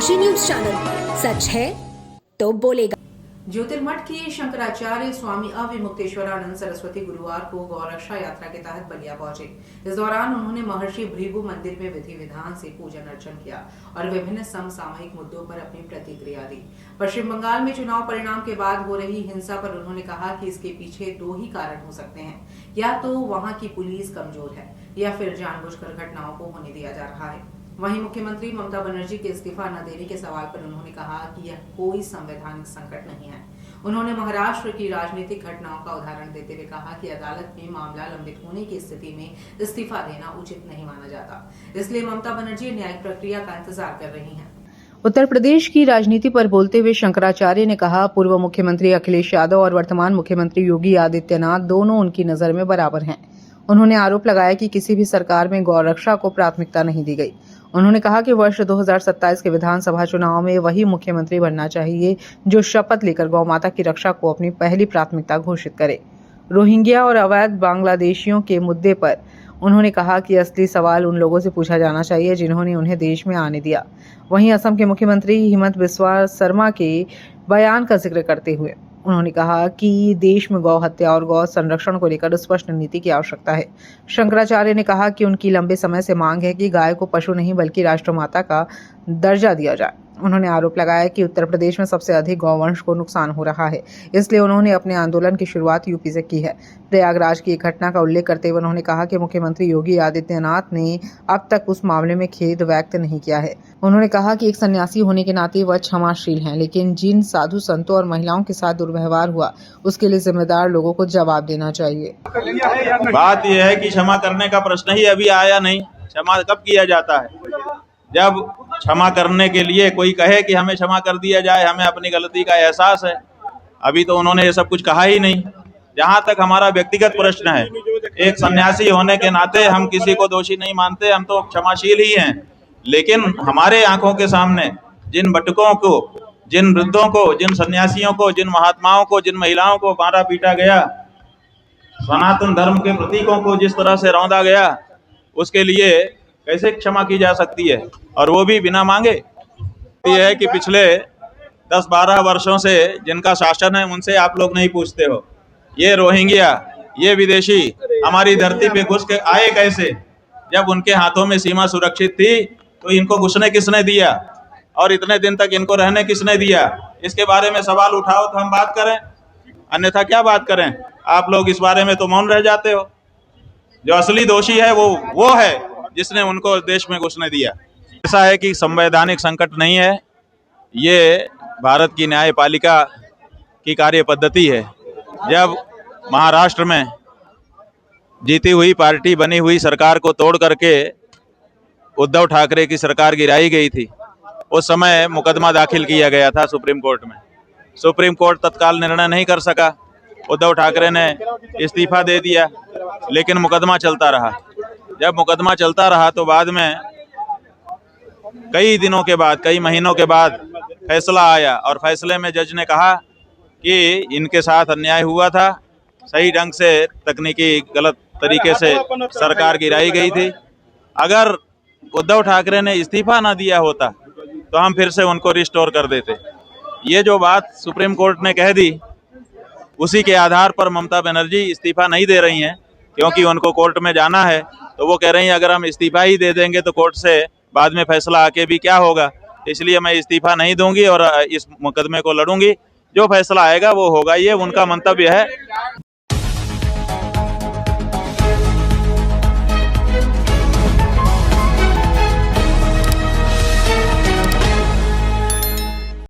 Kashi news channel, सच है तो बोलेगा। ज्योतिर्मठ के शंकराचार्य स्वामी अविमुक्तेश्वरानंद सरस्वती गुरुवार को गौरक्षा यात्रा के तहत बलिया पहुंचे। इस दौरान उन्होंने महर्षि भृगु मंदिर में विधि विधान से पूजन अर्चन किया और विभिन्न समसामयिक मुद्दों पर अपनी प्रतिक्रिया दी। पश्चिम बंगाल में चुनाव परिणाम के बाद हो रही हिंसा पर उन्होंने कहा कि इसके पीछे दो ही कारण हो सकते हैं, या तो वहां की पुलिस कमजोर है या फिर जानबूझकर घटनाओं को होने दिया जा रहा है। वहीं मुख्यमंत्री ममता बनर्जी के इस्तीफा न देने के सवाल पर उन्होंने कहा कि यह कोई संवैधानिक संकट नहीं है। उन्होंने महाराष्ट्र की राजनीतिक घटनाओं का उदाहरण देते हुए कहा कि अदालत में मामला लंबित होने की स्थिति में इस्तीफा देना उचित नहीं माना जाता, इसलिए ममता बनर्जी न्यायिक प्रक्रिया का इंतजार कर रही हैं। उत्तर प्रदेश की राजनीति पर बोलते हुए शंकराचार्य ने कहा, पूर्व मुख्यमंत्री अखिलेश यादव और वर्तमान मुख्यमंत्री योगी आदित्यनाथ दोनों उनकी नजर में बराबर हैं। उन्होंने आरोप लगाया कि किसी भी सरकार में गौ रक्षा को प्राथमिकता नहीं दी गई। उन्होंने कहा कि वर्ष 2027 के विधानसभा चुनाव में वही मुख्यमंत्री बनना चाहिए जो शपथ लेकर गौ माता की रक्षा को अपनी पहली प्राथमिकता घोषित करे। रोहिंग्या और अवैध बांग्लादेशियों के मुद्दे पर उन्होंने कहा कि असली सवाल उन लोगों से पूछा जाना चाहिए जिन्होंने उन्हें देश में आने दिया। वहीं असम के मुख्यमंत्री हिमंत बिस्वा शर्मा के बयान का जिक्र करते हुए उन्होंने कहा कि देश में गौ हत्या और गौ संरक्षण को लेकर स्पष्ट नीति की आवश्यकता है। शंकराचार्य ने कहा कि उनकी लंबे समय से मांग है कि गाय को पशु नहीं बल्कि राष्ट्रमाता का दर्जा दिया जाए। उन्होंने आरोप लगाया कि उत्तर प्रदेश में सबसे अधिक गौवंश को नुकसान हो रहा है, इसलिए उन्होंने अपने आंदोलन की शुरुआत यूपी से की है। प्रयागराज की एक घटना का उल्लेख करते हुए उन्होंने कहा कि मुख्यमंत्री योगी आदित्यनाथ ने अब तक उस मामले में खेद व्यक्त नहीं किया है। उन्होंने कहा कि एक सन्यासी होने के नाते वह क्षमाशील हैं, लेकिन जिन साधु संतों और महिलाओं के साथ दुर्व्यवहार हुआ उसके लिए जिम्मेदार लोगों को जवाब देना चाहिए। बात यह है कि क्षमा करने का प्रश्न ही अभी आया नहीं। क्षमा कब किया जाता है? जब क्षमा करने के लिए कोई कहे कि हमें क्षमा कर दिया जाए, हमें अपनी गलती का एहसास है। अभी तो उन्होंने ये सब कुछ कहा ही नहीं। जहां तक हमारा व्यक्तिगत प्रश्न है, एक सन्यासी होने के नाते हम किसी को दोषी नहीं मानते, हम तो क्षमाशील ही हैं। लेकिन हमारे आंखों के सामने जिन भटकों को, जिन वृद्धों को, जिन सन्यासियों को, जिन महात्माओं को, जिन महिलाओं को मारा पीटा गया, सनातन धर्म के प्रतीकों को जिस तरह से रौंदा गया, उसके लिए कैसे क्षमा की जा सकती है, और वो भी बिना मांगे? ये है कि पिछले 10-12 वर्षों से जिनका शासन है उनसे आप लोग नहीं पूछते हो। ये रोहिंग्या, ये विदेशी हमारी धरती पे घुस के आए कैसे? जब उनके हाथों में सीमा सुरक्षित थी तो इनको घुसने किसने दिया, और इतने दिन तक इनको रहने किसने दिया? इसके बारे में सवाल उठाओ तो हम बात करें, अन्यथा क्या बात करें? आप लोग इस बारे में तो मौन रह जाते हो। जो असली दोषी है वो है जिसने उनको देश में घुसने दिया। ऐसा है कि संवैधानिक संकट नहीं है, ये भारत की न्यायपालिका की कार्य पद्धति है। जब महाराष्ट्र में जीती हुई पार्टी बनी हुई सरकार को तोड़ करके उद्धव ठाकरे की सरकार गिराई गई थी, उस समय मुकदमा दाखिल किया गया था सुप्रीम कोर्ट में। सुप्रीम कोर्ट तत्काल निर्णय नहीं कर सका, उद्धव ठाकरे ने इस्तीफा दे दिया, लेकिन मुकदमा चलता रहा। जब मुकदमा चलता रहा तो बाद में कई दिनों के बाद, कई महीनों के बाद फैसला आया, और फैसले में जज ने कहा कि इनके साथ अन्याय हुआ था, सही ढंग से तकनीकी गलत तरीके से सरकार गिराई गई थी। अगर उद्धव ठाकरे ने इस्तीफा ना दिया होता तो हम फिर से उनको रिस्टोर कर देते। ये जो बात सुप्रीम कोर्ट ने कह दी, उसी के आधार पर ममता बनर्जी इस्तीफा नहीं दे रही हैं, क्योंकि उनको कोर्ट में जाना है। तो वो कह रही हैं अगर हम इस्तीफा ही दे देंगे तो कोर्ट से बाद में फैसला आके भी क्या होगा, इसलिए मैं इस्तीफा नहीं दूंगी और इस मुकदमे को लड़ूंगी। जो फैसला आएगा वो होगा, ये उनका मंतव्य है।